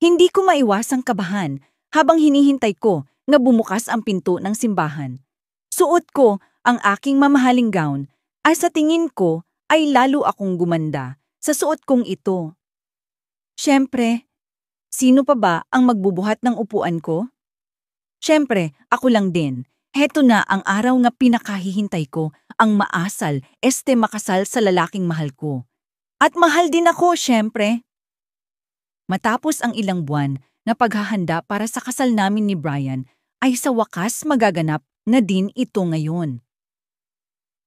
Hindi ko maiwasang kabahan habang hinihintay ko na bumukas ang pinto ng simbahan. Suot ko ang aking mamahaling gown ay sa tingin ko ay lalo akong gumanda sa suot kong ito. Siyempre, sino pa ba ang magbubuhat ng upuan ko? Siyempre, ako lang din. Heto na ang araw nga pinakahihintay ko, ang maasal, makasal sa lalaking mahal ko. At mahal din ako, siyempre. Matapos ang ilang buwan na paghahanda para sa kasal namin ni Brian, ay sa wakas magaganap na din ito ngayon.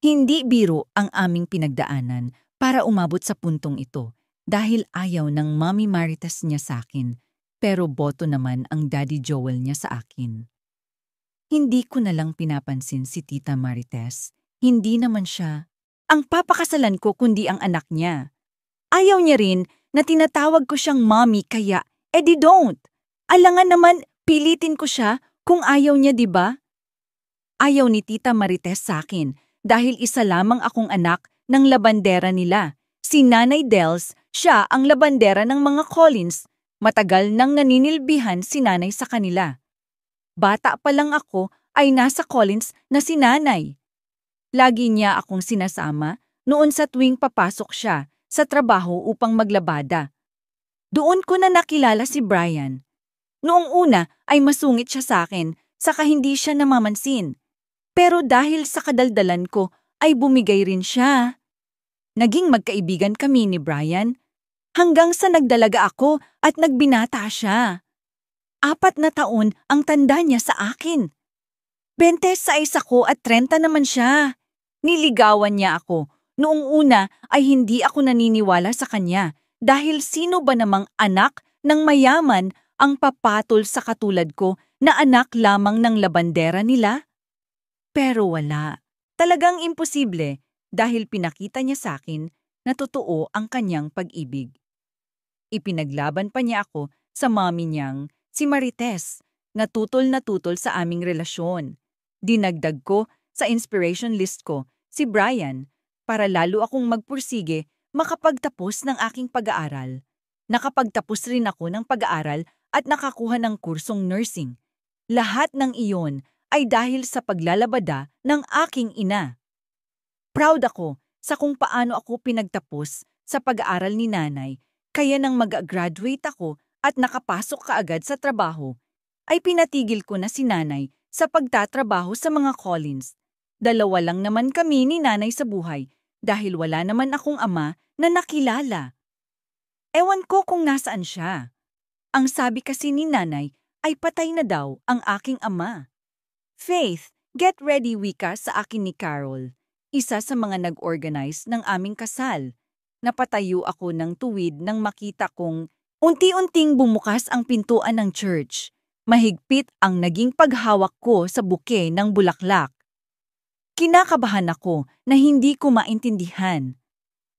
Hindi biro ang aming pinagdaanan para umabot sa puntong ito dahil ayaw ng Mommy Marites niya sa akin, pero boto naman ang Daddy Joel niya sa akin. Hindi ko na lang pinapansin si Tita Marites. Hindi naman siya ang papakasalan ko kundi ang anak niya. Ayaw niya rin na tinatawag ko siyang mommy kaya, edi don't. Alangan naman pilitin ko siya kung ayaw niya, di ba? Ayaw ni Tita Marites sa akin dahil isa lamang akong anak ng labandera nila. Si Nanay Dels, siya ang labandera ng mga Collins. Matagal nang naninilbihan si Nanay sa kanila. Bata pa lang ako ay nasa Collins na si Nanay. Lagi niya akong sinasama noon sa tuwing papasok siya sa trabaho upang maglabada. Doon ko na nakilala si Brian. Noong una ay masungit siya sa akin, saka hindi siya namamansin. Pero dahil sa kadaldalan ko ay bumigay rin siya. Naging magkaibigan kami ni Brian hanggang sa nagdalaga ako at nagbinata siya. 4 na taon ang tanda niya sa akin. 26 ako at 30 naman siya. Niligawan niya ako. Noong una ay hindi ako naniniwala sa kanya dahil sino ba namang anak ng mayaman ang papatol sa katulad ko na anak lamang ng labandera nila? Pero wala. Talagang imposible dahil pinakita niya sa akin na totoo ang kanyang pag-ibig. Ipinaglaban pa niya ako sa mommy niyang, si Marites, na tutol sa aming relasyon. Dinagdag ko sa inspiration list ko si Brian para lalo akong magpursige makapagtapos ng aking pag-aaral. Nakapagtapos rin ako ng pag-aaral at nakakuha ng kursong nursing. Lahat ng iyon ay dahil sa paglalabada ng aking ina. Proud ako sa kung paano ako pinagtapos sa pag-aaral ni Nanay, kaya nang mag-graduate ako at nakapasok kaagad sa trabaho, ay pinatigil ko na si Nanay sa pagtatrabaho sa mga Collins. 2 lang naman kami ni Nanay sa buhay dahil wala naman akong ama na nakilala. Ewan ko kung nasaan siya. Ang sabi kasi ni Nanay ay patay na daw ang aking ama. Faith, get ready wika sa akin ni Carol, isa sa mga nag-organize ng aming kasal. Napatayo ako ng tuwid nang makita kong unti-unting bumukas ang pintuan ng church. Mahigpit ang naging paghawak ko sa buke ng bulaklak. Kinakabahan ako na hindi ko maintindihan.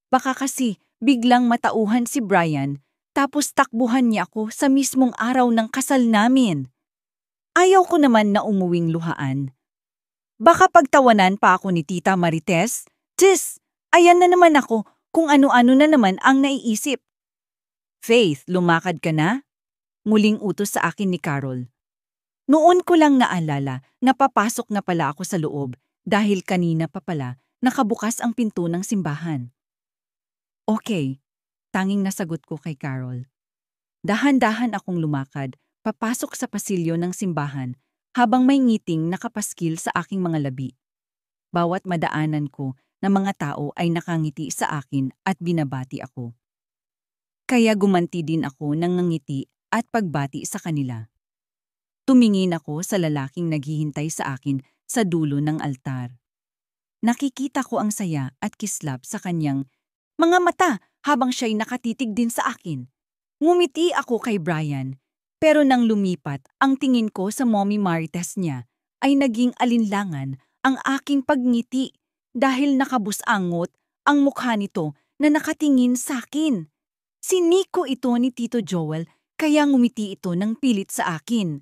Baka kasi biglang matauhan si Brian tapos takbuhan niya ako sa mismong araw ng kasal namin. Ayaw ko naman na umuwing luhaan. Baka pagtawanan pa ako ni Tita Marites? Tis, ayan na naman ako kung ano-ano na naman ang naiisip. Faith, lumakad ka na? Muling utos sa akin ni Carol. Noon ko lang naalala na papasok na pala ako sa loob dahil kanina pa pala nakabukas ang pinto ng simbahan. Okay, tanging nasagot ko kay Carol. Dahan-dahan akong lumakad, papasok sa pasilyo ng simbahan habang may ngiting nakapaskil sa aking mga labi. Bawat madaanan ko na mga tao ay nakangiti sa akin at binabati ako. Kaya gumanti din ako ng ngiti at pagbati sa kanila. Tumingin ako sa lalaking naghihintay sa akin sa dulo ng altar. Nakikita ko ang saya at kislap sa kanyang mga mata habang siya'y nakatitig din sa akin. Ngumiti ako kay Brian, pero nang lumipat ang tingin ko sa Mommy Marites niya, ay naging alinlangan ang aking pagngiti dahil nakabusangot ang mukha nito na nakatingin sa akin. Si Nico ito ni Tito Joel, kaya ngumiti ito ng pilit sa akin.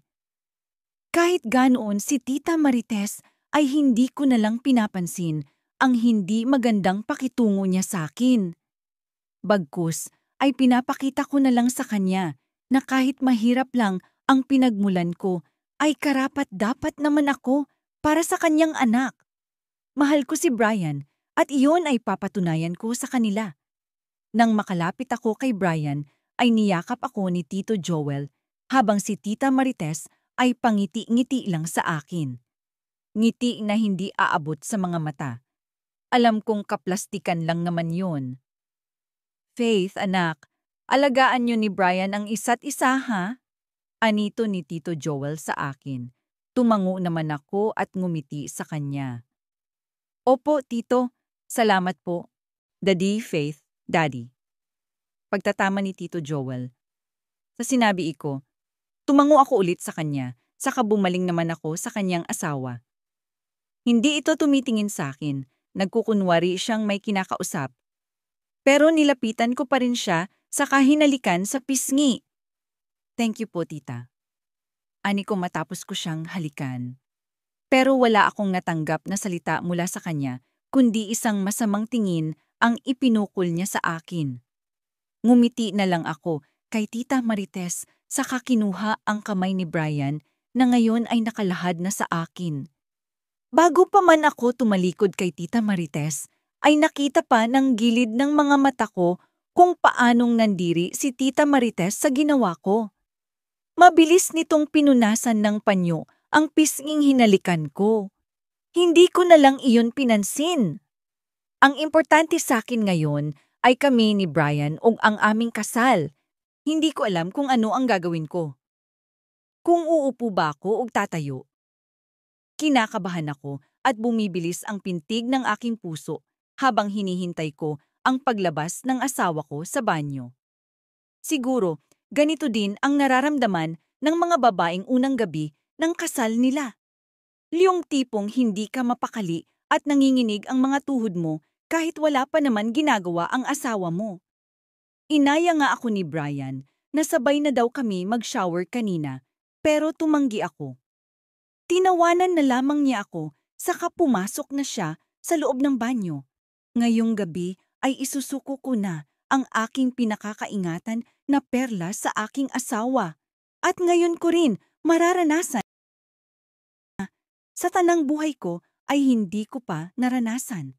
Kahit ganoon si Tita Marites ay hindi ko nalang pinapansin ang hindi magandang pakitungo niya sa akin. Bagkus ay pinapakita ko na lang sa kanya na kahit mahirap lang ang pinagmulan ko, ay karapat-dapat naman ako para sa kanyang anak. Mahal ko si Brian at iyon ay papatunayan ko sa kanila. Nang makalapit ako kay Brian, ay niyakap ako ni Tito Joel habang si Tita Marites ay pangiti-ngiti lang sa akin. Ngiti na hindi aabot sa mga mata. Alam kong kaplastikan lang naman yun. Faith, anak, alagaan niyo ni Brian ang isa't isa, ha? Anito ni Tito Joel sa akin. Tumango naman ako at ngumiti sa kanya. Opo, Tito. Salamat po. Daddy, Faith, Daddy. Pagtatama ni Tito Joel. Sa sinabi ko, tumango ako ulit sa kanya, saka bumaling naman ako sa kanyang asawa. Hindi ito tumitingin sa akin, nagkukunwari siyang may kinakausap. Pero nilapitan ko pa rin siya sa kahinalikan sa pisngi. Thank you po, tita. Ani ko matapos ko siyang halikan. Pero wala akong natanggap na salita mula sa kanya, kundi isang masamang tingin ang ipinukol niya sa akin. Ngumiti na lang ako kay Tita Marites saka kinuha ang kamay ni Brian na ngayon ay nakalahad na sa akin. Bago pa man ako tumalikod kay Tita Marites, ay nakita pa ng gilid ng mga mata ko kung paanong nandiri si Tita Marites sa ginawa ko. Mabilis nitong pinunasan ng panyo ang pisnging hinalikan ko. Hindi ko na lang iyon pinansin. Ang importante sa akin ngayon ay kami ni Brian o ang aming kasal. Hindi ko alam kung ano ang gagawin ko. Kung uupo ba ako o tatayo. Kinakabahan ako at bumibilis ang pintig ng aking puso habang hinihintay ko ang paglabas ng asawa ko sa banyo. Siguro, ganito din ang nararamdaman ng mga babaeng unang gabi ng kasal nila. Yung tipong hindi ka mapakali at nanginginig ang mga tuhod mo kahit wala pa naman ginagawa ang asawa mo. Inaya nga ako ni Brian na sabay na daw kami mag-shower kanina pero tumanggi ako. Tinawanan na lamang niya ako saka pumasok na siya sa loob ng banyo. Ngayong gabi ay isusuko ko na ang aking pinakakaingatan na perla sa aking asawa. At ngayon ko rin mararanasan. Sa tanang buhay ko ay hindi ko pa naranasan.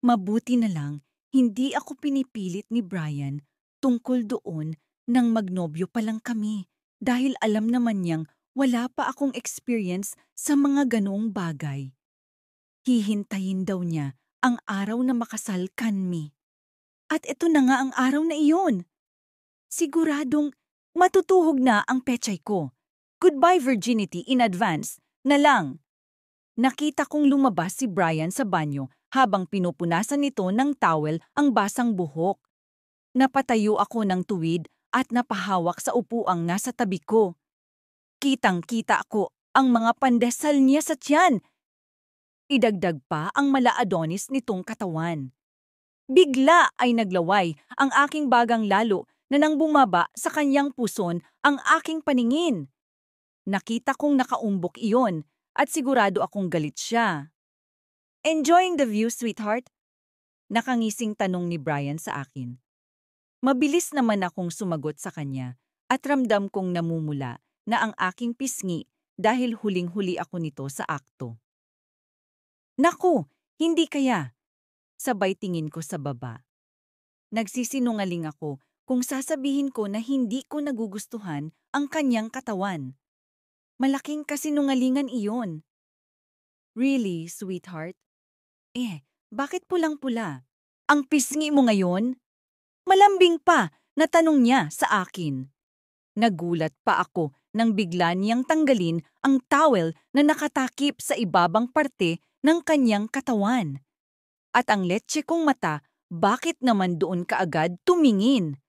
Mabuti na lang hindi ako pinipilit ni Brian tungkol doon nang magnobyo pa lang kami dahil alam naman niyang wala pa akong experience sa mga ganoong bagay. Hihintayin daw niya ang araw na makasal kami. At ito na nga ang araw na iyon. Siguradong matutuhog na ang pechay ko. Goodbye virginity in advance na lang. Nakita kong lumabas si Brian sa banyo habang pinupunasan nito ng towel ang basang buhok. Napatayo ako ng tuwid at napahawak sa upuang nasa tabi ko. Kitang-kita ko ang mga pandesal niya sa tiyan. Idagdag pa ang mala-adonis nitong katawan. Bigla ay naglaway ang aking bagang lalo na nang bumaba sa kanyang puson ang aking paningin. Nakita kong nakaumbok iyon at sigurado akong galit siya. Enjoying the view, sweetheart? Nakangising tanong ni Brian sa akin. Mabilis naman akong sumagot sa kanya at ramdam kong namumula na ang aking pisngi dahil huling-huli ako nito sa akto. Naku, hindi kaya. Sabay tingin ko sa baba. Nagsisinungaling ako kung sasabihin ko na hindi ko nagugustuhan ang kanyang katawan. Malaking kasinungalingan iyon. Really, sweetheart? Bakit pulang-pula? Ang pisngi mo ngayon? Malambing pa na tanong niya sa akin. Nagulat pa ako nang bigla niyang tanggalin ang towel na nakatakip sa ibabang parte ng kanyang katawan. At ang letse kong mata, bakit naman doon kaagad tumingin?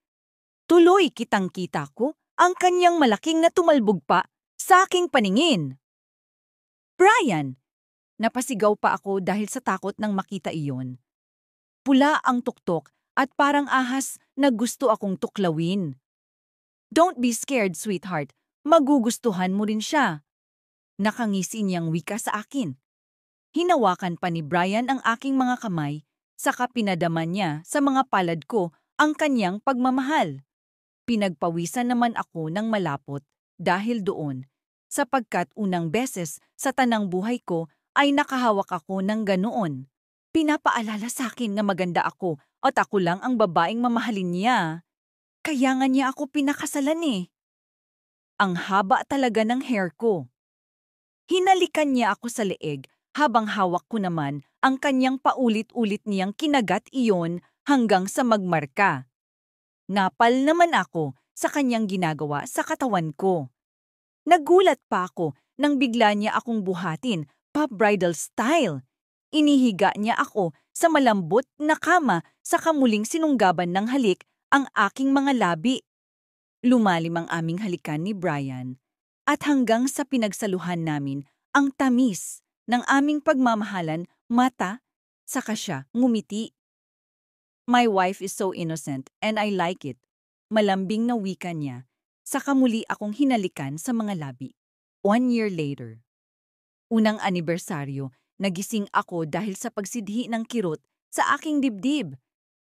Tuloy kitang-kita ko ang kanyang malaking na tumalbog pa sa aking paningin. Brian! Napasigaw pa ako dahil sa takot nang makita iyon. Pula ang tuktok at parang ahas na gusto akong tuklawin. Don't be scared, sweetheart. Magugustuhan mo rin siya. Nakangisi niyang wika sa akin. Hinawakan pa ni Brian ang aking mga kamay, saka pinadaman niya sa mga palad ko ang kanyang pagmamahal. Pinagpawisan naman ako ng malapot dahil doon, sapagkat unang beses sa tanang buhay ko ay nakahawak ako ng ganoon. Pinapaalala sa akin na maganda ako at ako lang ang babaeng mamahalin niya. Kaya nga niya ako pinakasalan eh. Ang haba talaga ng hair ko. Hinalikan niya ako sa leeg habang hawak ko naman ang kanyang paulit-ulit niyang kinagat iyon hanggang sa magmarka. Napal naman ako sa kanyang ginagawa sa katawan ko. Nagulat pa ako nang bigla niya akong buhatin, pop bridal style. Inihiga niya ako sa malambot na kama sa kamuling sinunggaban ng halik ang aking mga labi. Lumalim ang aming halikan ni Brian at hanggang sa pinagsaluhan namin ang tamis ng aming pagmamahalan mata saka siya ngumiti. My wife is so innocent and I like it. Malambing na wika niya, saka muli akong hinalikan sa mga labi. 1 year later. Unang anibersaryo, nagising ako dahil sa pagsidhi ng kirot sa aking dibdib.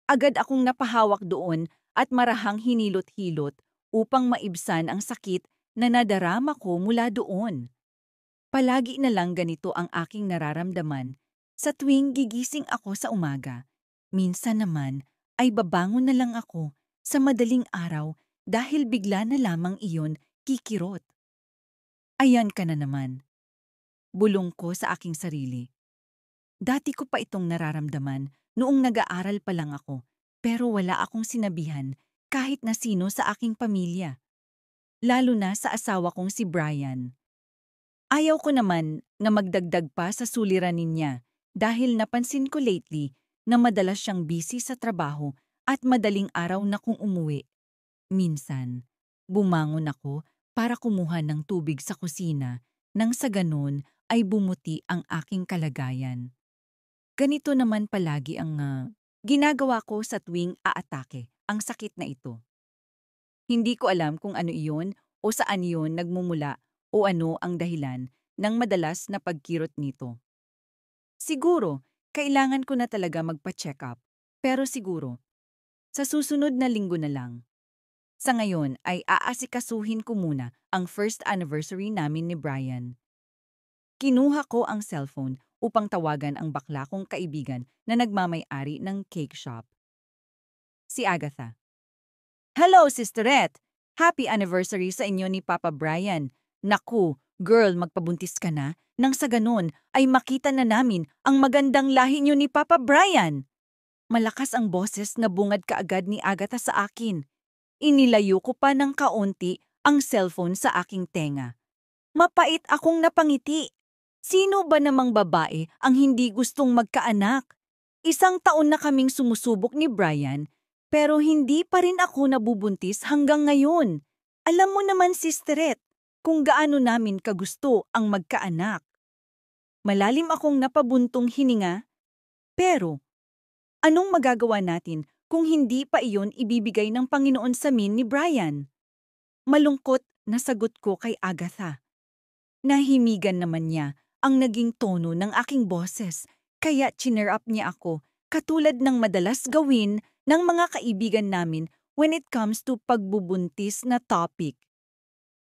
Agad akong napahawak doon at marahang hinilot-hilot upang maibsan ang sakit na nadarama ko mula doon. Palagi na lang ganito ang aking nararamdaman sa tuwing gigising ako sa umaga. Minsan naman ay babangon na lang ako sa madaling araw dahil bigla na lamang iyon kikirot. Ayan ka na naman. Bulong ko sa aking sarili. Dati ko pa itong nararamdaman noong nag-aaral pa lang ako, pero wala akong sinabihan kahit na sino sa aking pamilya. Lalo na sa asawa kong si Brian. Ayaw ko naman na magdagdag pa sa suliranin niya dahil napansin ko lately na madalas siyang busy sa trabaho at madaling araw na kung umuwi. Minsan, bumangon ako para kumuha ng tubig sa kusina nang sa ganun ay bumuti ang aking kalagayan. Ganito naman palagi ang ginagawa ko sa tuwing aatake ang sakit na ito. Hindi ko alam kung ano iyon o saan iyon nagmumula o ano ang dahilan ng madalas na pagkirot nito. Siguro, kailangan ko na talaga magpa-check up, pero siguro, sa susunod na linggo na lang. Sa ngayon ay aasikasuhin ko muna ang first anniversary namin ni Brian. Kinuha ko ang cellphone upang tawagan ang bakla kong kaibigan na nagmamay-ari ng cake shop. Si Agatha. Hello, Sisterette! Happy anniversary sa inyo ni Papa Brian. Naku, girl, magpabuntis ka na nang sa ganun ay makita na namin ang magandang lahi niyo ni Papa Brian. Malakas ang boses na bungad kaagad ni Agatha sa akin. Inilayo ko pa ng kaunti ang cellphone sa aking tenga. Mapait akong napangiti. Sino ba namang babae ang hindi gustong magkaanak? 1 taon na kaming sumusubok ni Brian, pero hindi pa rin ako nabubuntis hanggang ngayon. Alam mo naman, Sisterette, kung gaano namin kagusto ang magkaanak. Malalim akong napabuntong hininga, pero anong magagawa natin kung hindi pa iyon ibibigay ng Panginoon sa amin ni Brian? Malungkot na sagot ko kay Agatha. Nahimigan naman niya ang naging tono ng aking boses, kaya cheer up niya ako katulad ng madalas gawin ng mga kaibigan namin when it comes to pagbubuntis na topic.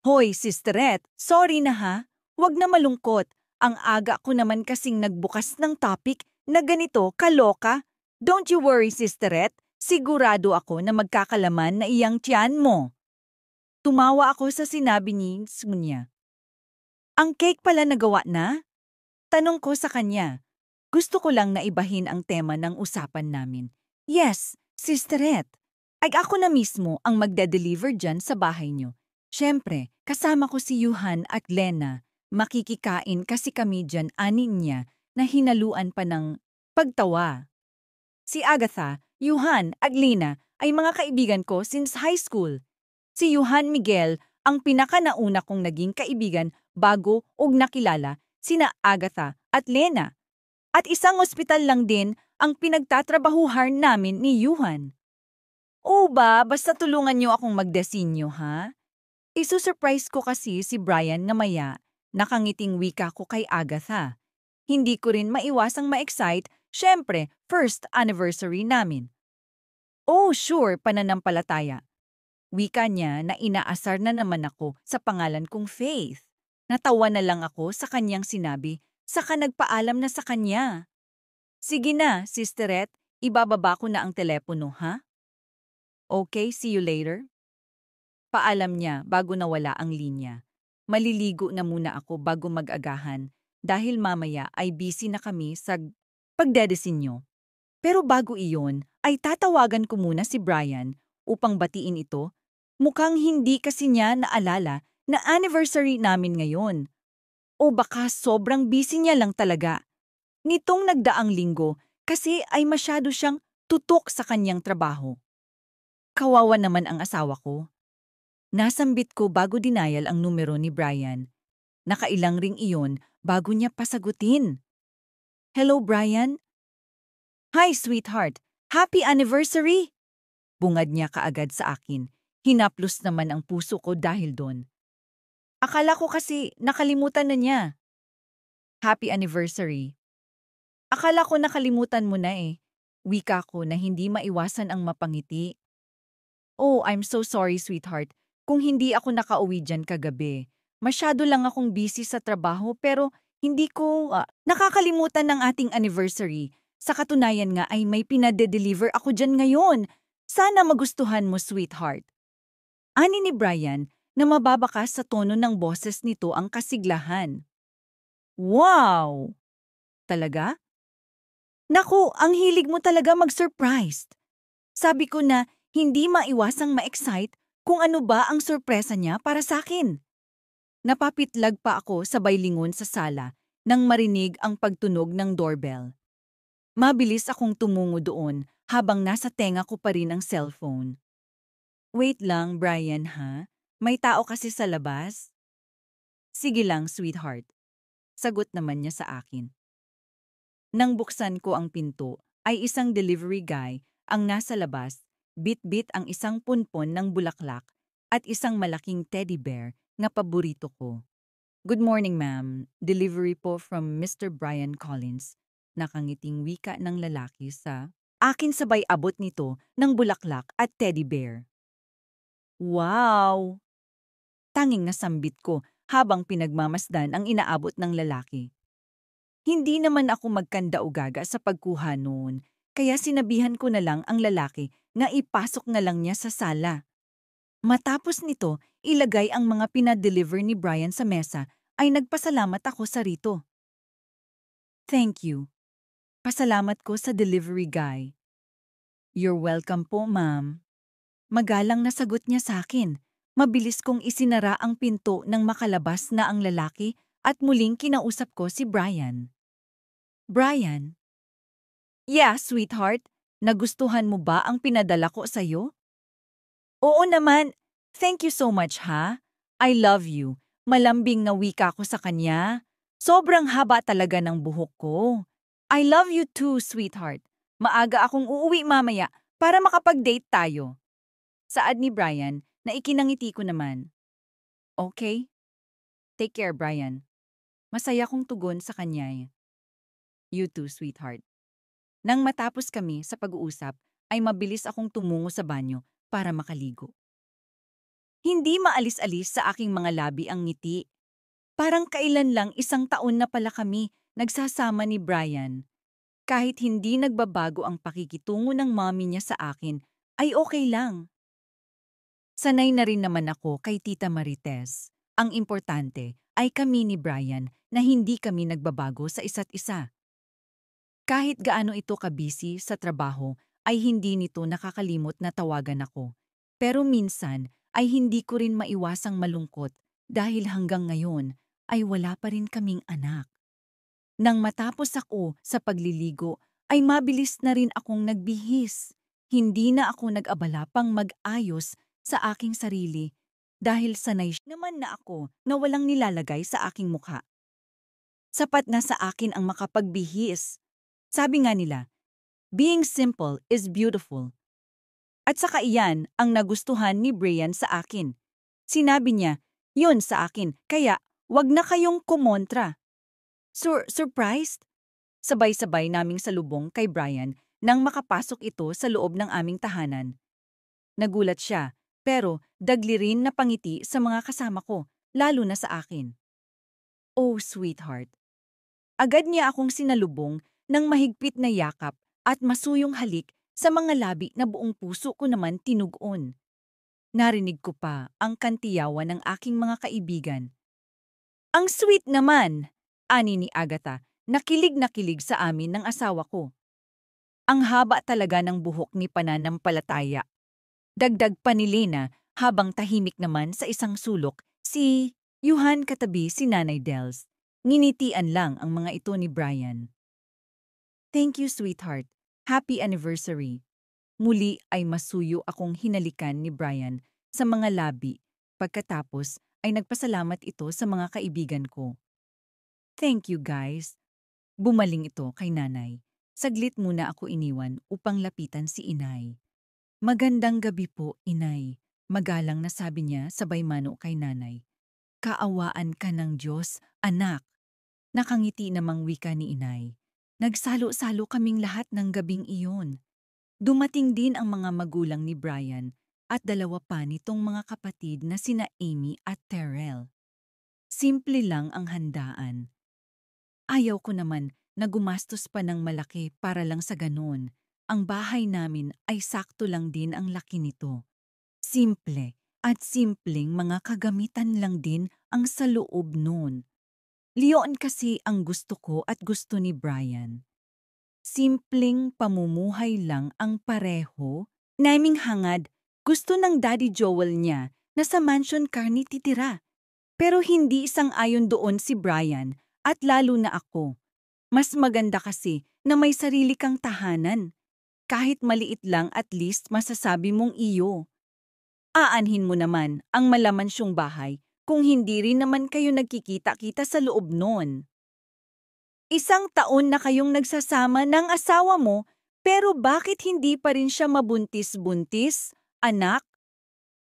Hoy, Sisterette, sorry na ha. Huwag na malungkot. Ang aga ko naman kasing nagbukas ng topic na ganito, kaloka. Don't you worry, Sisterette. Sigurado ako na magkakalaman na iyang tiyan mo. Tumawa ako sa sinabi ni Sonia. Ang cake pala nagawa na? Tanong ko sa kanya. Gusto ko lang na ibahin ang tema ng usapan namin. Yes, Sisterette. Ay ako na mismo ang magde-deliver dyan sa bahay niyo. Siyempre, kasama ko si Yuhan at Lena. Makikikain kasi kami dyan anin niya na hinaluan pa ng pagtawa. Si Agatha, Yuhan at Lena ay mga kaibigan ko since high school. Si Yuhan Miguel ang pinakanauna kong naging kaibigan bago og nakilala sina Agatha at Lena. At isang ospital lang din ang pinagtatrabahuhan namin ni Yuhan. O ba, basta tulungan niyo akong magdesinyo, ha? Isusurprise ko kasi si Brian na maya, nakangiting wika ko kay Agatha. Hindi ko rin maiwasang ma-excite, syempre, first anniversary namin. Oh, sure, pananampalataya. Wika niya na inaasar na naman ako sa pangalan kong Faith. Natawa na lang ako sa kanyang sinabi, saka nagpaalam na sa kanya. Sige na, sisteret, ibababa ko na ang telepono, ha? Okay, see you later. Paalam niya bago nawala ang linya. Maliligo na muna ako bago mag-agahan dahil mamaya ay busy na kami sa pagdedesinyo. Pero bago iyon, ay tatawagan ko muna si Brian upang batiin ito. Mukhang hindi kasi niya naalala na anniversary namin ngayon. O baka sobrang busy niya lang talaga. Nitong nagdaang linggo kasi ay masyado siyang tutok sa kanyang trabaho. Kawawa naman ang asawa ko. Nasambit ko bago dinayal ang numero ni Brian. Nakailang ring iyon bago niya pasagutin. Hello, Brian? Hi, sweetheart. Happy anniversary! Bungad niya kaagad sa akin. Hinaplos naman ang puso ko dahil doon. Akala ko kasi nakalimutan na niya. Happy anniversary. Akala ko nakalimutan mo na eh. Wika ko na hindi maiwasan ang mapangiti. Oh, I'm so sorry, sweetheart. Kung hindi ako nakauwi dyan kagabi. Masyado lang akong busy sa trabaho pero hindi ko nakakalimutan ng ating anniversary. Sa katunayan nga ay may pinade-deliver ako dyan ngayon. Sana magustuhan mo, sweetheart. Ani ni Brian na mababakas sa tono ng boses nito ang kasiglahan. Wow! Talaga? Naku, ang hilig mo talaga mag-surprise. Sabi ko na hindi maiwasang ma-excite kung ano ba ang sorpresa niya para sa akin. Napapitlag pa ako sabay lingon sa sala nang marinig ang pagtunog ng doorbell. Mabilis akong tumungo doon habang nasa tenga ko pa rin ang cellphone. Wait lang, Brian ha? May tao kasi sa labas? Sige lang, sweetheart. Sagot naman niya sa akin. Nang buksan ko ang pinto, ay isang delivery guy ang nasa labas, bit-bit ang isang punpon ng bulaklak at isang malaking teddy bear na paborito ko. Good morning, ma'am. Delivery po from Mr. Brian Collins. Nakangiting wika ng lalaki sa akin sabay abot nito ng bulaklak at teddy bear. Wow! Tanging nasambit ko habang pinagmamasdan ang inaabot ng lalaki. Hindi naman ako magkanda-ugaga sa pagkuha noon, kaya sinabihan ko na lang ang lalaki na ipasok na lang niya sa sala. Matapos nito, ilagay ang mga pinadeliver ni Brian sa mesa ay nagpasalamat ako sa rito. Thank you. Pasalamat ko sa delivery guy. You're welcome po, ma'am. Magalang na sagot niya sa akin. Mabilis kong isinara ang pinto nang makalabas na ang lalaki at muling kinausap ko si Brian. Brian? Yeah, sweetheart. Nagustuhan mo ba ang pinadala ko sa'yo? Oo naman. Thank you so much, ha? I love you. Malambing na wika ko sa kanya. Sobrang haba talaga ng buhok ko. I love you too, sweetheart. Maaga akong uuwi mamaya para makapag-date tayo. Saad ni Brian na ikinangiti ko naman. Okay. Take care, Brian. Masaya kong tugon sa kanya. You too, sweetheart. Nang matapos kami sa pag-uusap, ay mabilis akong tumungo sa banyo para makaligo. Hindi maalis-alis sa aking mga labi ang ngiti. Parang kailan lang 1 taon na pala kami nagsasama ni Brian. Kahit hindi nagbabago ang pakikitungo ng mommy niya sa akin, ay okay lang. Sanay na rin naman ako kay Tita Marites. Ang importante ay kami ni Brian na hindi kami nagbabago sa isa't isa. Kahit gaano ito kabisi sa trabaho, ay hindi nito nakakalimot na tawagan ako. Pero minsan ay hindi ko rin maiwasang malungkot dahil hanggang ngayon ay wala pa rin kaming anak. Nang matapos ako sa pagliligo, ay mabilis na rin akong nagbihis. Hindi na ako nag-abala pang mag-ayos sa aking sarili dahil sanay naman na ako na walang nilalagay sa aking mukha. Sapat na sa akin ang makapagbihis. Sabi nga nila, being simple is beautiful. At saka iyan ang nagustuhan ni Brian sa akin. Sinabi niya, yun sa akin, kaya wag na kayong kumontra. Surprised? Sabay-sabay naming salubong kay Brian nang makapasok ito sa loob ng aming tahanan. Nagulat siya Pero dagli rin na pangiti sa mga kasama ko, lalo na sa akin. Oh, sweetheart. Agad niya akong sinalubong ng mahigpit na yakap at masuyong halik sa mga labi na buong puso ko naman tinugon. Narinig ko pa ang kantiyawan ng aking mga kaibigan. Ang sweet naman, ani ni Agatha, nakilig sa amin ng asawa ko. Ang haba talaga ng buhok ni Pananampalataya. Dagdag pa ni Lena habang tahimik naman sa isang sulok si Yuhan katabi si Nanay Dels. Nginitian lang ang mga ito ni Brian. Thank you, sweetheart. Happy anniversary. Muli ay masuyo akong hinalikan ni Brian sa mga labi. Pagkatapos ay nagpasalamat ito sa mga kaibigan ko. Thank you, guys. Bumaling ito kay nanay. Saglit muna ako iniwan upang lapitan si inay. Magandang gabi po, inay. Magalang na sabi niya sabay mano kay nanay. Kaawaan ka ng Diyos, anak. Nakangiti namang wika ni inay. Nagsalo-salo kaming lahat ng gabing iyon. Dumating din ang mga magulang ni Brian at dalawa pa nitong mga kapatid na sina Amy at Terrell. Simple lang ang handaan. Ayaw ko naman na gumastos pa ng malaki para lang sa ganon. Ang bahay namin ay sakto lang din ang laki nito. Simple at simpleng mga kagamitan lang din ang sa loob noon. Leon kasi ang gusto ko at gusto ni Brian. Simpleng pamumuhay lang ang pareho. Naming hangad, gusto ng Daddy Joel niya na sa mansion Carney titira. Pero hindi sang-ayon doon si Brian at lalo na ako. Mas maganda kasi na may sarili kang tahanan. Kahit maliit lang at least masasabi mong iyo. Aanhin mo naman ang malamansyong bahay kung hindi rin naman kayo nagkikita-kita sa loob noon. 1 taon na kayong nagsasama ng asawa mo, pero bakit hindi pa rin siya mabuntis-buntis, anak?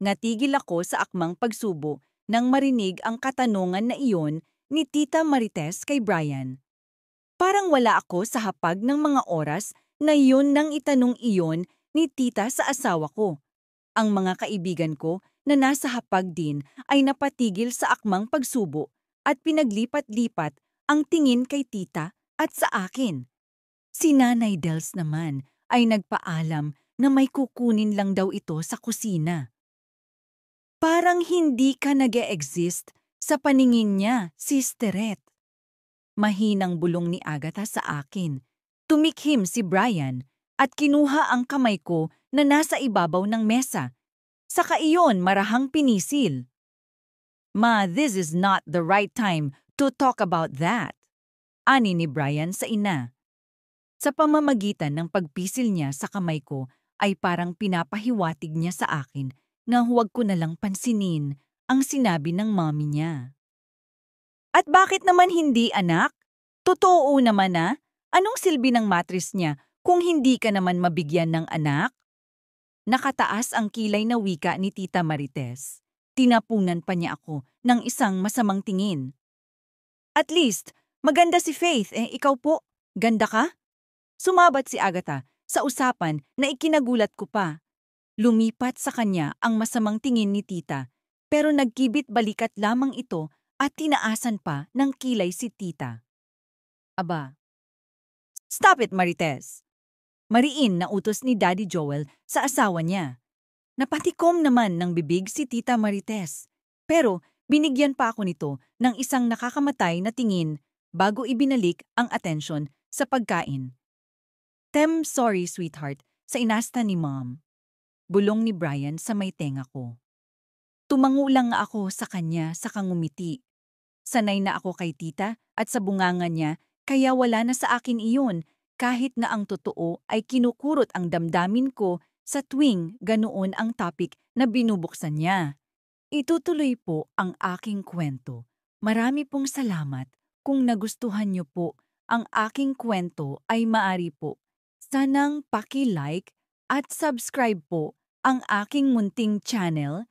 Natigil ako sa akmang pagsubo nang marinig ang katanungan na iyon ni Tita Marites kay Brian. Parang wala ako sa hapag ng mga oras na iyon nang itanong iyon ni Tita sa asawa ko. Ang mga kaibigan ko na nasa hapag din ay napatigil sa akmang pagsubo at pinaglipat-lipat ang tingin kay Tita at sa akin. Si Nanay Dels naman ay nagpaalam na may kukunin lang daw ito sa kusina. Parang hindi ka nag-e-exist sa paningin niya, Sisteret. Mahinang bulong ni Agatha sa akin. Tumikhim si Brian at kinuha ang kamay ko na nasa ibabaw ng mesa. Saka iyon marahang pinisil. Ma, this is not the right time to talk about that. Ani ni Brian sa ina. Sa pamamagitan ng pagpisil niya sa kamay ko ay parang pinapahiwatig niya sa akin na huwag ko na lang pansinin ang sinabi ng mommy niya. At bakit naman hindi, anak? Totoo naman na, anong silbi ng matris niya kung hindi ka naman mabigyan ng anak? Nakataas ang kilay na wika ni Tita Marites. Tinapunan pa niya ako ng isang masamang tingin. At least, maganda si Faith, ikaw po, ganda ka? Sumabat si Agatha sa usapan na ikinagulat ko pa. Lumipat sa kanya ang masamang tingin ni Tita, pero nagkibit balikat lamang ito at tinaasan pa ng kilay si Tita. Aba. Stop it, Marites! Mariin na utos ni Daddy Joel sa asawa niya. Napatikom naman ng bibig si Tita Marites, pero binigyan pa ako nito ng isang nakakamatay na tingin bago ibinalik ang atensyon sa pagkain. Sorry, sweetheart, sa inasta ni Mom. Bulong ni Brian sa may tenga ko. Tumango lang ako sa kanya sa kangumiti. Sanay na ako kay Tita at sa bunganga niya kaya wala na sa akin iyon kahit na ang totoo ay kinukurot ang damdamin ko sa tuwing ganoon ang topic na binubuksan niya. Itutuloy po ang aking kwento. Marami pong salamat. Kung nagustuhan niyo po ang aking kwento ay maari po sanang paki-like at subscribe po ang aking munting channel